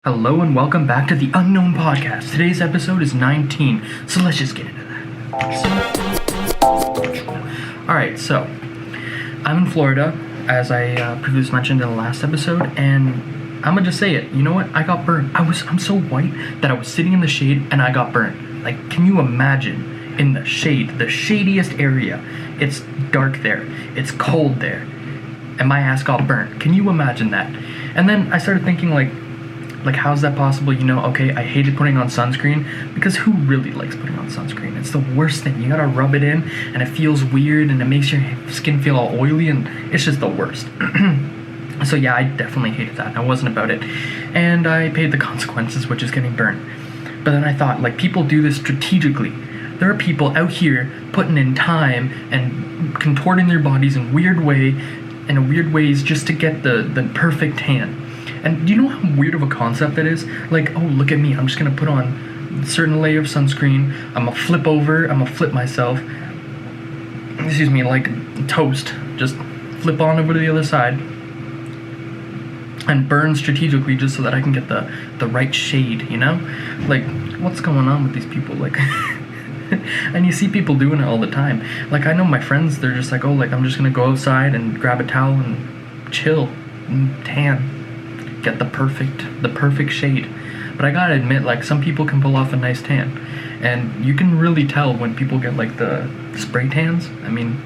Hello and welcome back to the Unknown Podcast. Today's episode is 19, so let's just get into that. Alright, so I'm in Florida, as I previously mentioned in the last episode, and I'm gonna just say it. You know what? I got burned. I'm so white that I was sitting in the shade and I got burned. Like, can you imagine in the shade, the shadiest area? It's dark there, it's cold there, and my ass got burnt. Can you imagine that? And then I started thinking like how's that possible? You know, okay, I hated putting on sunscreen, because who really likes putting on sunscreen? It's the worst thing. You gotta rub it in and it feels weird and it makes your skin feel all oily and it's just the worst. So yeah, I definitely hated that. I wasn't about it, and I paid the consequences, which is getting burned. But then I thought, like, people do this strategically. There are people out here putting in time and contorting their bodies in weird ways just to get the perfect tan. And do you know how weird of a concept that is? Like, oh, look at me, I'm just gonna put on a certain layer of sunscreen, I'm gonna flip myself, like toast, just flip on over to the other side, and burn strategically just so that I can get the right shade, you know? Like, what's going on with these people? Like, and you see people doing it all the time. Like, I know my friends, they're just like, oh, like, I'm just gonna go outside and grab a towel and chill and tan. Get the perfect shade. But I gotta admit, like, some people can pull off a nice tan, and you can really tell when people get like the spray tans. I mean,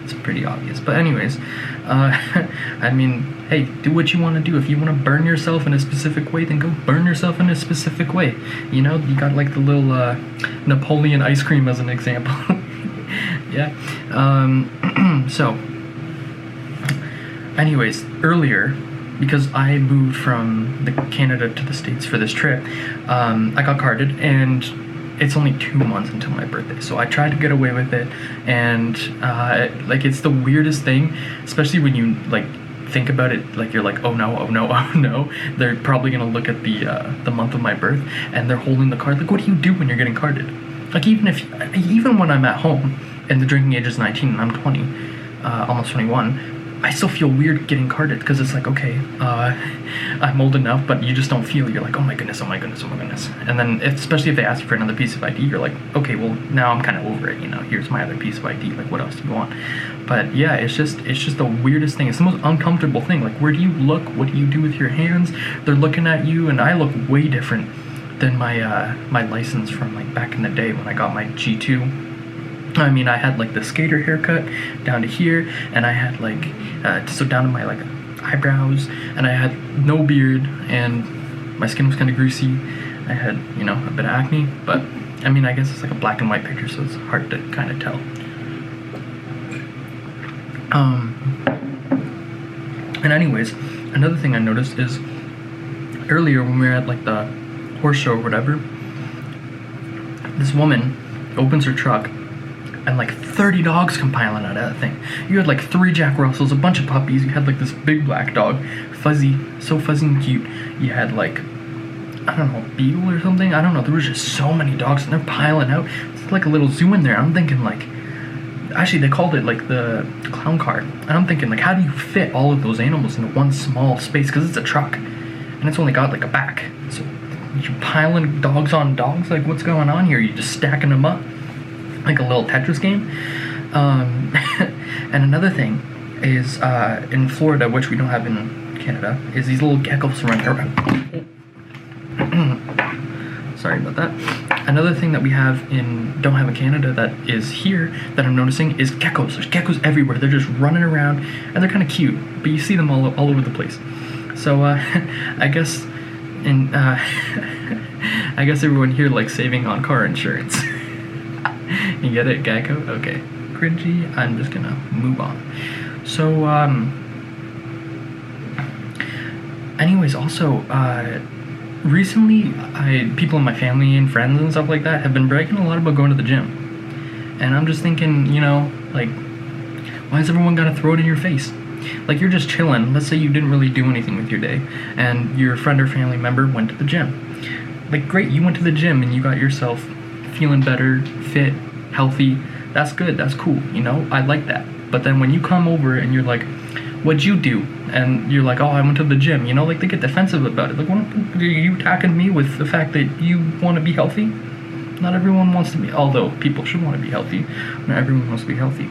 it's pretty obvious. But anyways, I mean, hey, do what you want to do. If you want to burn yourself in a specific way, then go burn yourself in a specific way. You know, you got like the little Napoleon ice cream as an example. Yeah. So anyways, earlier, because I moved from Canada to the States for this trip, I got carded, and it's only 2 months until my birthday, so I tried to get away with it, and like, it's the weirdest thing, especially when you like think about it, like, you're like, oh no, oh no, oh no, they're probably gonna look at the month of my birth, and they're holding the card. Like, what do you do when you're getting carded? Like, even when I'm at home and the drinking age is 19 and I'm 20, almost 21, I still feel weird getting carded, because it's like, okay, I'm old enough, but you just don't feel it. You're like, oh my goodness, oh my goodness, oh my goodness. And then, especially if they ask you for another piece of ID, you're like, okay, well, now I'm kind of over it, you know, here's my other piece of ID, like, what else do you want? But yeah, it's just the weirdest thing. It's the most uncomfortable thing. Like, where do you look? What do you do with your hands? They're looking at you, and I look way different than my license from, like, back in the day when I got my G2. I mean, I had like the skater haircut down to here, and I had like so down to my like eyebrows, and I had no beard, and my skin was kind of greasy. I had, you know, a bit of acne, but I mean, I guess it's like a black and white picture, so it's hard to kind of tell. And anyways, another thing I noticed is earlier when we were at like the horse show or whatever, this woman opens her truck, and like 30 dogs come piling out of that thing. You had like 3 Jack Russells, a bunch of puppies. You had like this big black dog, fuzzy, so fuzzy and cute. You had like, I don't know, a beagle or something. I don't know. There was just so many dogs, and they're piling out. It's like a little zoo in there. I'm thinking like, actually they called it like the clown car. And I'm thinking like, how do you fit all of those animals into one small space? Because it's a truck, and it's only got like a back. So you're piling dogs on dogs. Like, what's going on here? You're just stacking them up like a little Tetris game. And another thing is, in Florida, which we don't have in Canada, is these little geckos running around. Sorry about that. Another thing that we don't have in Canada that is here that I'm noticing is geckos. There's geckos everywhere. They're just running around, and they're kind of cute, but you see them all over the place. So I guess I guess everyone here likes saving on car insurance. You get it, Geico? Okay. Cringy. I'm just gonna move on. So, anyways, also, recently, people in my family and friends and stuff like that have been bragging a lot about going to the gym. And I'm just thinking, you know, like, why has everyone gotta throw it in your face? Like, you're just chilling. Let's say you didn't really do anything with your day, and your friend or family member went to the gym. Like, great, you went to the gym and you got yourself feeling better, fit, healthy. That's good, that's cool, you know, I like that. But then when you come over and you're like, what'd you do? And you're like, oh, I went to the gym. You know, like they get defensive about it. Like, what, are you attacking me with the fact that you want to be healthy? Not everyone wants to be, although people should want to be healthy. Not everyone wants to be healthy.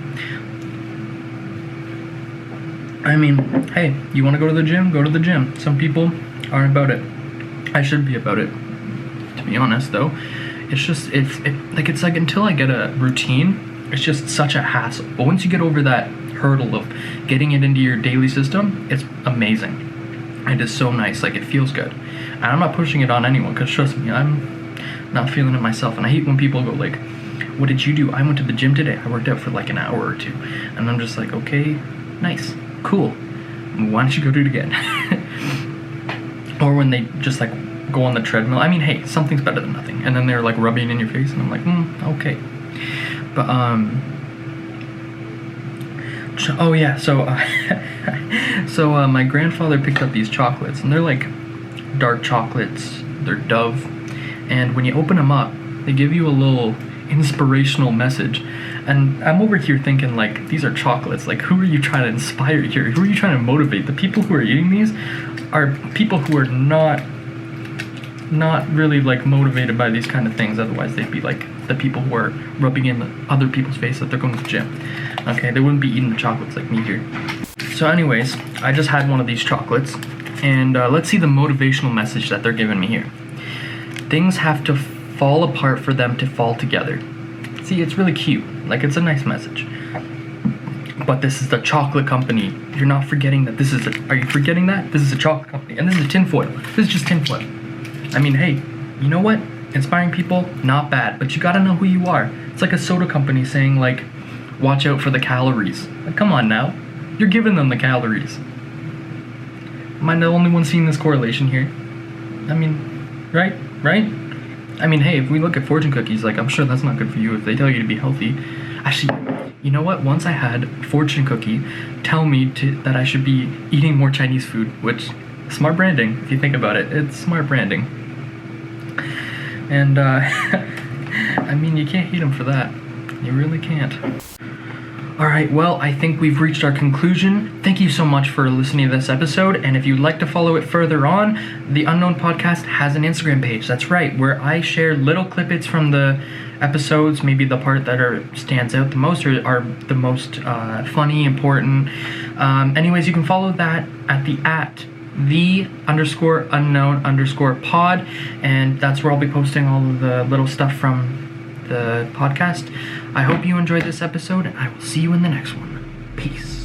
I mean, hey, you want to go to the gym? Go to the gym. Some people aren't about it. I should be about it, to be honest, though. It's just, it's like until I get a routine, it's just such a hassle. But once you get over that hurdle of getting it into your daily system, it's amazing. It is so nice. Like, it feels good. And I'm not pushing it on anyone, because trust me, I'm not feeling it myself. And I hate when people go like, what did you do? I went to the gym today. I worked out for like an hour or two. And I'm just like, okay, nice, cool. Why don't you go do it again? Or when they just like go on the treadmill. I mean, hey, something's better than nothing. And then they're like rubbing it in your face, and I'm like, okay. But oh yeah, so my grandfather picked up these chocolates, and they're like dark chocolates. They're Dove, and when you open them up, they give you a little inspirational message. And I'm over here thinking, like, these are chocolates. Like, who are you trying to inspire here? Who are you trying to motivate? The people who are eating these are people who are not really like motivated by these kind of things. Otherwise they'd be like the people who are rubbing in other people's face that they're going to the gym. Okay, they wouldn't be eating the chocolates like me here. So anyways, I just had one of these chocolates, and let's see the motivational message that they're giving me here. Things have to fall apart for them to fall together. See, it's really cute. Like, it's a nice message. But this is the chocolate company. You're not forgetting that this is are you forgetting that? This is a chocolate company. And this is a tinfoil. This is just tinfoil. I mean, hey, you know what? Inspiring people, not bad. But you gotta know who you are. It's like a soda company saying, like, watch out for the calories. Like, come on now. You're giving them the calories. Am I the only one seeing this correlation here? I mean, right? I mean, hey, if we look at fortune cookies, like, I'm sure that's not good for you if they tell you to be healthy. Actually, you know what? Once I had fortune cookie tell me that I should be eating more Chinese food, which, smart branding, if you think about it. It's smart branding. And, I mean, you can't hate them for that. You really can't. Alright, well, I think we've reached our conclusion. Thank you so much for listening to this episode, and if you'd like to follow it further on, The Unknown Podcast has an Instagram page. That's right, where I share little clippets from the episodes, maybe the part that stands out the most, or are the most funny, important. Anyways, you can follow that at the_unknown_pod, and that's where I'll be posting all of the little stuff from the podcast. I hope you enjoyed this episode, and I will see you in the next one. Peace.